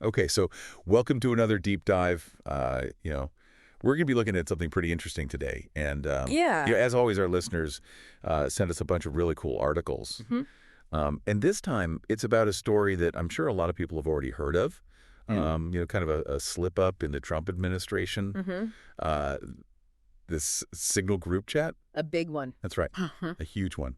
Okay, so welcome to another deep dive. We're going to be looking at something pretty interesting today. And, Yeah. as always, our listeners send us a bunch of really cool articles. hmm And this time, it's about a story that I'm sure a lot of people have already heard of. Mm. Kind of a slip up in the Trump administration. hmm Uh, this Signal group chat. A big one. That's right, Uh-huh. a huge one.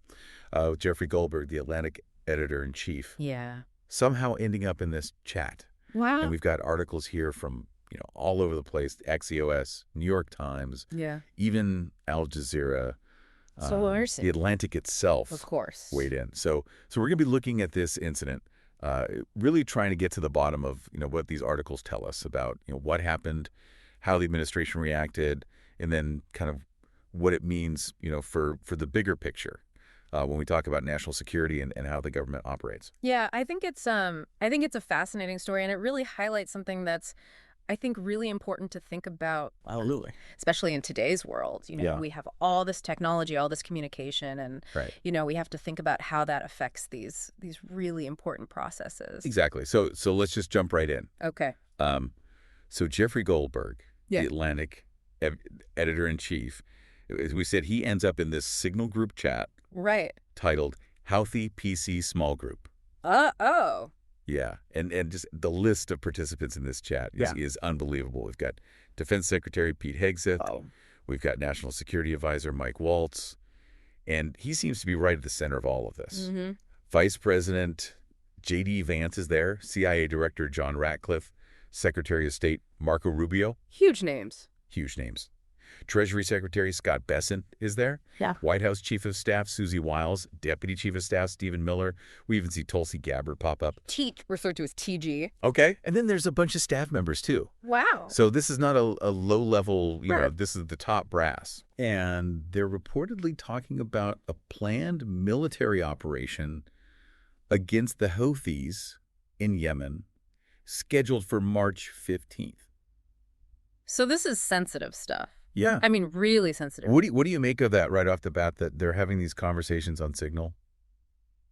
With Jeffrey Goldberg, the Atlantic editor-in-chief, Yeah. somehow ending up in this chat. Wow. And we've got articles here from, all over the place, Axios, New York Times, Yeah. even Al Jazeera, So immersive. the Atlantic itself Of course. weighed in. So we're going to be looking at this incident, really trying to get to the bottom of, what these articles tell us about, what happened, how the administration reacted, and then kind of what it means, for the bigger picture. When we talk about national security and how the government operates. Yeah, I think it's a fascinating story, and it really highlights something that's, I think, really important to think about, Absolutely. especially in today's world. Yeah. We have all this technology, all this communication, and Right. we have to think about how that affects these really important processes. Exactly. So let's just jump right in. Okay. So Jeffrey Goldberg, Yeah. the Atlantic editor-in-chief, as we said, he ends up in this Signal group chat Right. titled Houthi PC Small Group. Oh. Yeah, and just the list of participants in this chat is unbelievable. We've got Defense Secretary Pete Hegseth. Oh. We've got National Security Advisor Mike Waltz. And he seems to be right at the center of all of this. Mm-hmm. Vice President J.D. Vance is there, CIA Director John Ratcliffe, Secretary of State Marco Rubio. Huge names. Huge names. Treasury Secretary Scott Bessent is there. Yeah. White House Chief of Staff Susie Wiles, Deputy Chief of Staff Stephen Miller. We even see Tulsi Gabbard pop up. Referred to as TG. Okay. And then there's a bunch of staff members, too. Wow. So this is not a low-level, Right. This is the top brass. And they're reportedly talking about a planned military operation against the Houthis in Yemen, scheduled for March 15th. So this is sensitive stuff. Yeah. I mean, really sensitive. What do you make of that right off the bat, that they're having these conversations on Signal?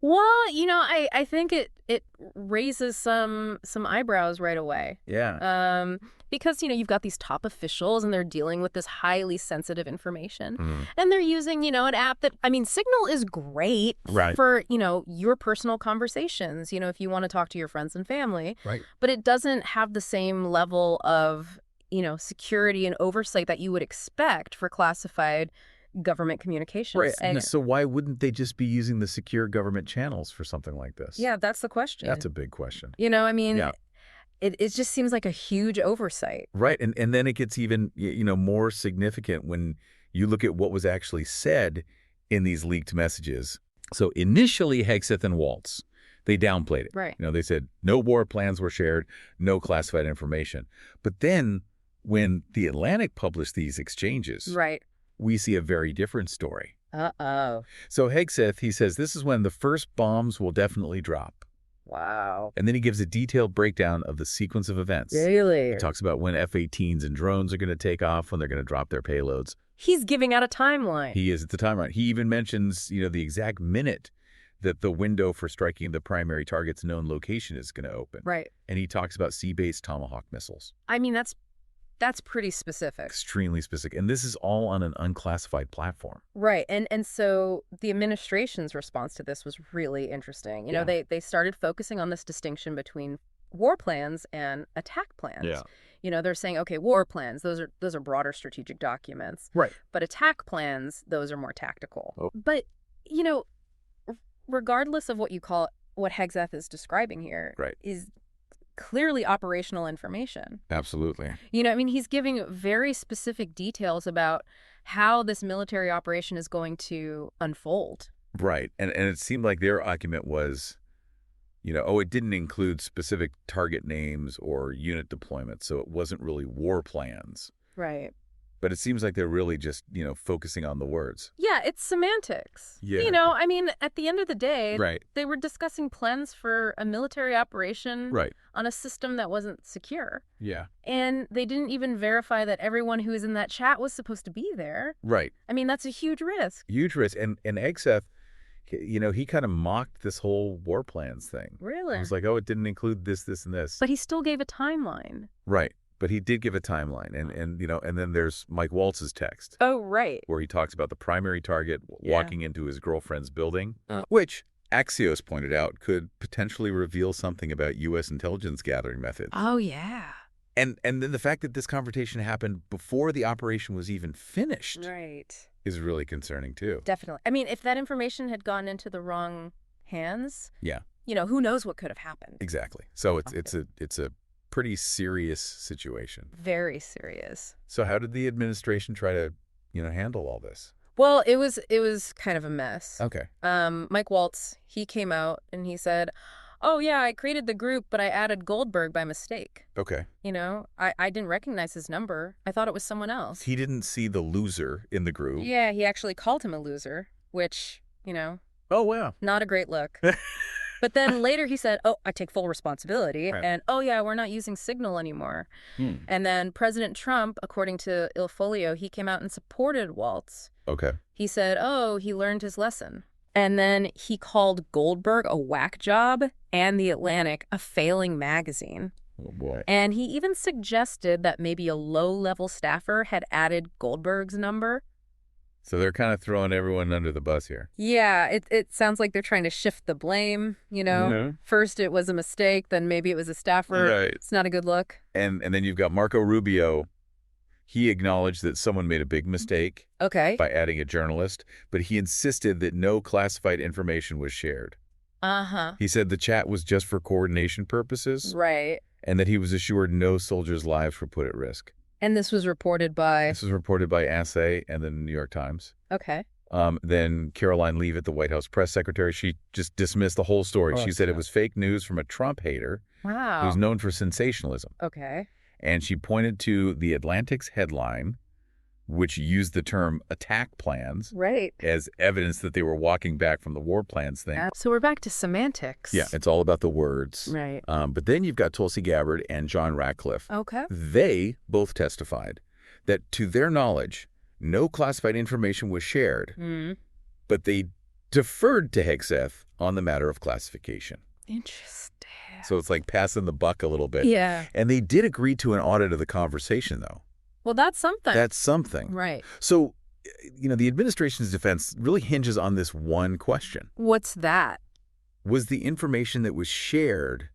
Well, I think it raises some eyebrows right away. Yeah. Because, you've got these top officials and they're dealing with this highly sensitive information. Mm. And they're using, an app that, Signal is great Right. for, your personal conversations, if you want to talk to your friends and family. Right. But it doesn't have the same level of, security and oversight that you would expect for classified government communications. Right. And So why wouldn't they just be using the secure government channels for something like this? yeah, that's the question. That's a big question. Yeah. Yeah. It just seems like a huge oversight. Right. And then it gets even, more significant when you look at what was actually said in these leaked messages. So initially, Hegseth and Waltz, they downplayed it. Right. They said no war plans were shared, no classified information. But then when the Atlantic published these exchanges, Right. we see a very different story. Uh-oh. So Hegseth, he says, this is when the first bombs will definitely drop. Wow. And then he gives a detailed breakdown of the sequence of events. Really? He talks about when F-18s and drones are going to take off, when they're going to drop their payloads. He's giving out a timeline. He is at the timeline. He even mentions, the exact minute that the window for striking the primary target's known location is going to open. Right. And he talks about sea-based Tomahawk missiles. I mean, that's pretty specific. Extremely specific. And this is all on an unclassified platform. Right. And so the administration's response to this was really interesting. Yeah. They started focusing on this distinction between war plans and attack plans. Yeah. They're saying, okay, war plans, those are broader strategic documents. Right. But attack plans, those are more tactical. Oh. But, regardless of what Hegseth is describing here, Right. is clearly operational information. Absolutely. He's giving very specific details about how this military operation is going to unfold. Right. And it seemed like their argument was, it didn't include specific target names or unit deployments, so it wasn't really war plans. Right. But it seems like they're really just, focusing on the words. Yeah, it's semantics. Yeah. At the end of the day, Right. they were discussing plans for a military operation Right. on a system that wasn't secure. Yeah. And they didn't even verify that everyone who was in that chat was supposed to be there. Right. That's a huge risk. Huge risk. And Hegseth, he kind of mocked this whole war plans thing. Really? He was like, oh, it didn't include this, this, and this. But he still gave a timeline. Right. But he did give a timeline. And then there's Mike Waltz's text. Oh, right. Where he talks about the primary target walking into his girlfriend's building, which Axios pointed out could potentially reveal something about U.S. intelligence gathering methods. Oh, yeah. And then the fact that this confrontation happened before the operation was even finished is really concerning, too. Definitely. I mean, if that information had gone into the wrong hands, who knows what could have happened. Exactly. So it's a pretty serious situation. Very serious. So how did the administration try to, handle all this? Well, it was kind of a mess. Okay. Mike Waltz, he came out and he said, oh, yeah, I created the group, but I added Goldberg by mistake. Okay. I didn't recognize his number. I thought it was someone else. He didn't see the loser in the group. Yeah, he actually called him a loser, which, Oh, wow. not a great look. But then later he said, oh, I take full responsibility. Right. And, oh, yeah, we're not using Signal anymore. And then President Trump, according to Il Folio, he came out and supported Waltz. Okay. He said, oh, he learned his lesson. And then he called Goldberg a whack job and The Atlantic a failing magazine. Oh, boy. And he even suggested that maybe a low-level staffer had added Goldberg's number. So they're kind of throwing everyone under the bus here. Yeah, it sounds like they're trying to shift the blame, First it was a mistake, then maybe it was a staffer. Right. It's not a good look. And then you've got Marco Rubio. He acknowledged that someone made a big mistake by adding a journalist, but he insisted that no classified information was shared. Uh-huh. He said the chat was just for coordination purposes. Right. And that he was assured no soldiers' lives were put at risk. And this was reported by? This was reported by Assay and the New York Times. Okay. Then Karoline Leavitt, the White House press secretary, she just dismissed the whole story. She said it was fake news from a Trump hater who's known for sensationalism. Okay. And she pointed to the Atlantic's headline, which used the term attack plans as evidence that they were walking back from the war plans thing. So we're back to semantics. Yeah, it's all about the words. Right. But then you've got Tulsi Gabbard and John Ratcliffe. Okay. They both testified that, to their knowledge, no classified information was shared, but they deferred to Hegseth on the matter of classification. Interesting. So it's like passing the buck a little bit. Yeah. And they did agree to an audit of the conversation, though. Well, that's something. That's something. Right. So, the administration's defense really hinges on this one question. What's that? Was the information that was shared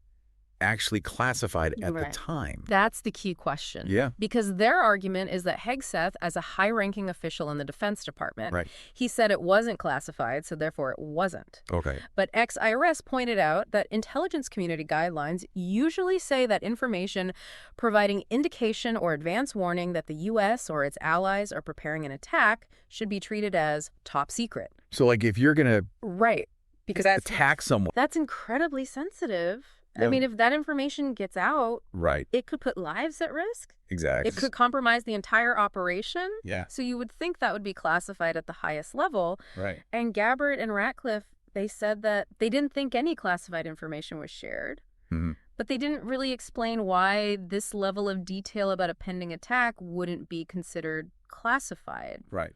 actually classified at the time? That's the key question. Yeah. Because their argument is that Hegseth, as a high-ranking official in the Defense Department, he said it wasn't classified, so therefore it wasn't. Okay. But ex-IRS pointed out that intelligence community guidelines usually say that information providing indication or advance warning that the U.S. or its allies are preparing an attack should be treated as top secret. So, like, if you're going to because attack someone, that's incredibly sensitive. I mean, if that information gets out, it could put lives at risk. Exactly. It could compromise the entire operation. Yeah. So you would think that would be classified at the highest level. Right. And Gabbard and Ratcliffe, they said that they didn't think any classified information was shared. But they didn't really explain why this level of detail about a pending attack wouldn't be considered classified. Right.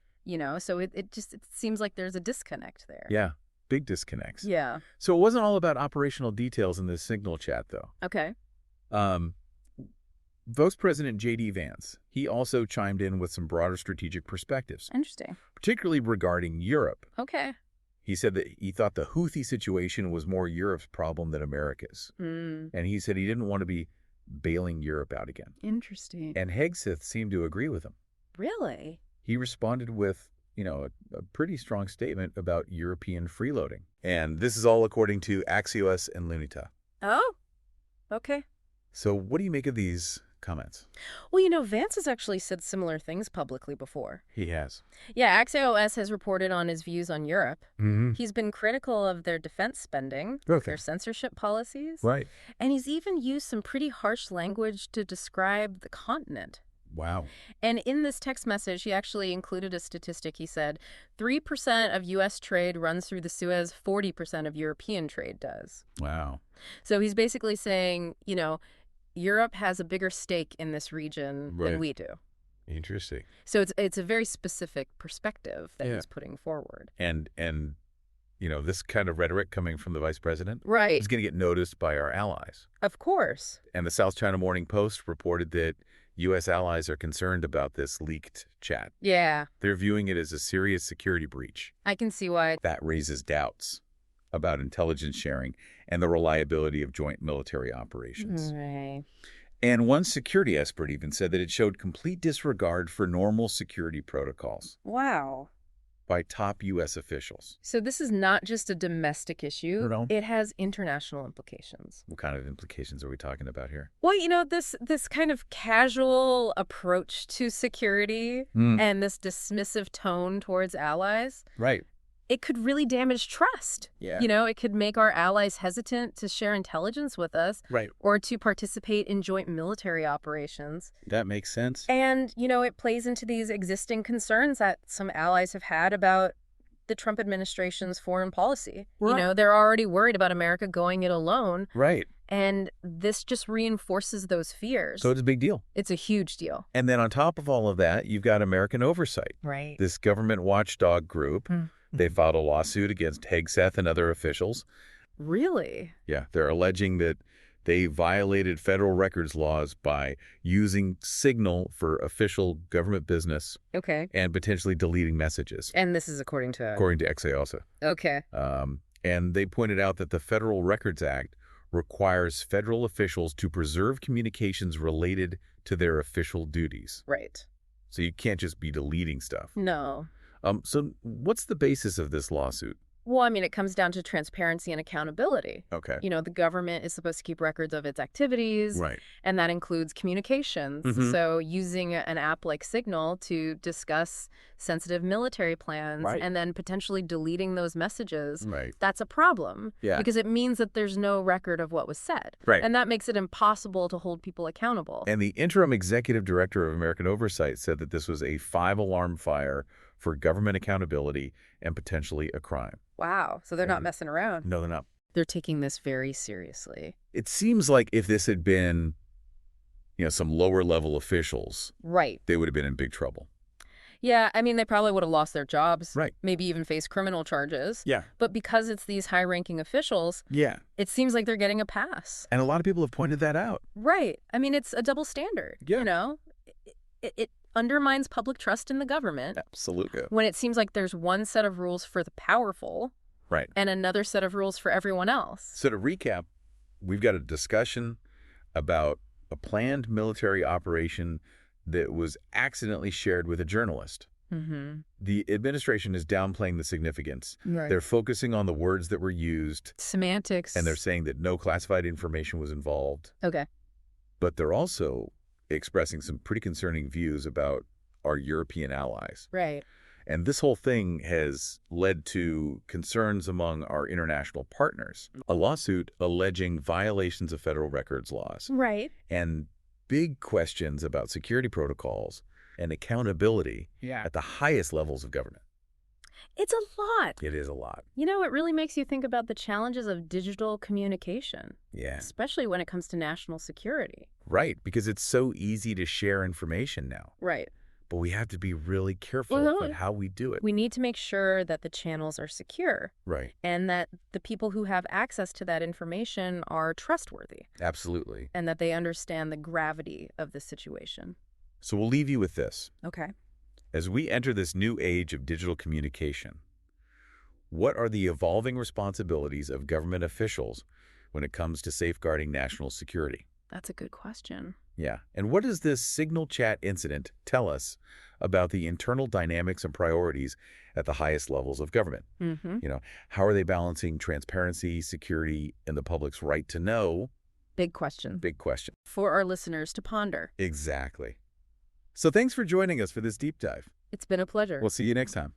So it seems like there's a disconnect there. Yeah. Big disconnects. Yeah. So it wasn't all about operational details in this Signal chat, though. Okay. Vice President J.D. Vance, he also chimed in with some broader strategic perspectives. Interesting. Particularly regarding Europe. Okay. He said that he thought the Houthi situation was more Europe's problem than America's. And he said he didn't want to be bailing Europe out again. Interesting. And Hegseth seemed to agree with him. Really? He responded with, a pretty strong statement about European freeloading. And this is all according to Axios and Lunita. Oh, okay. So what do you make of these comments? Well, Vance has actually said similar things publicly before. He has. Yeah, Axios has reported on his views on Europe. Mm-hmm. He's been critical of their defense spending, their censorship policies. Right. And he's even used some pretty harsh language to describe the continent. Wow. And in this text message, he actually included a statistic. He said 3% of U.S. trade runs through the Suez, 40% of European trade does. Wow. So he's basically saying, Europe has a bigger stake in this region than we do. Interesting. So it's a very specific perspective that he's putting forward. And this kind of rhetoric coming from the vice president Right. is going to get noticed by our allies. Of course. And the South China Morning Post reported that U.S. allies are concerned about this leaked chat. Yeah, They're viewing it as a serious security breach. I can see why. That raises doubts about intelligence sharing and the reliability of joint military operations. Right. And one security expert even said that it showed complete disregard for normal security protocols Wow. by top U.S. officials. So this is not just a domestic issue. No. It has international implications. What kind of implications are we talking about here? Well, this kind of casual approach to security and this dismissive tone towards allies, Right. it could really damage trust. Yeah. It could make our allies hesitant to share intelligence with us Right. or to participate in joint military operations. That makes sense. And, it plays into these existing concerns that some allies have had about the Trump administration's foreign policy. Right. They're already worried about America going it alone. Right. And this just reinforces those fears. So it's a big deal. It's a huge deal. And then on top of all of that, you've got American oversight. Right. This government watchdog group, they filed a lawsuit against Hegseth and other officials. Really? Yeah, they're alleging that they violated federal records laws by using Signal for official government business Okay. and potentially deleting messages, And this is according to... according to Exeosa. Okay. And they pointed out that the Federal Records Act requires federal officials to preserve communications related to their official duties. Right. So you can't just be deleting stuff. No. So what's the basis of this lawsuit? Well, it comes down to transparency and accountability. Okay. The government is supposed to keep records of its activities, Right. and that includes communications. Mhm. So using an app like Signal to discuss sensitive military plans Right. and then potentially deleting those messages, Right. that's a problem. Yeah. Because it means that there's no record of what was said. Right. And that makes it impossible to hold people accountable. And the interim executive director of American Oversight said that this was a 5-alarm fire for government accountability and potentially a crime. Wow. So they're not messing around. No, they're not. They're taking this very seriously. It seems like if this had been, some lower level officials, Right. they would have been in big trouble. Yeah, they probably would have lost their jobs. Right. Maybe even face criminal charges. Yeah. But because it's these high-ranking officials, Yeah. it seems like they're getting a pass. And a lot of people have pointed that out. Right. It's a double standard. Yeah. It undermines public trust in the government Absolutely. when it seems like there's one set of rules for the powerful Right. and another set of rules for everyone else. So to recap, we've got a discussion about a planned military operation that was accidentally shared with a journalist. Mm-hmm. The administration is downplaying the significance. Right. They're focusing on the words that were used, Semantics. and they're saying that no classified information was involved. Okay. But they're also expressing some pretty concerning views about our European allies. Right. And this whole thing has led to concerns among our international partners. A lawsuit alleging violations of federal records laws Right. and big questions about security protocols and accountability at the highest levels of government. It's a lot. It is a lot. It really makes you think about the challenges of digital communication, Yeah. especially when it comes to national security. Right, because it's so easy to share information now. Right. But we have to be really careful Well, with how we do it. We need to make sure that the channels are secure Right. and that the people who have access to that information are trustworthy Absolutely. and that they understand the gravity of the situation. So we'll leave you with this. Okay. As we enter this new age of digital communication, what are the evolving responsibilities of government officials when it comes to safeguarding national security? That's a good question. Yeah. And what does this Signal chat incident tell us about the internal dynamics and priorities at the highest levels of government? Mm-hmm. How are they balancing transparency, security, and the public's right to know? Big question. Big question. For our listeners to ponder. Exactly. So thanks for joining us for this deep dive. It's been a pleasure. We'll see you next time.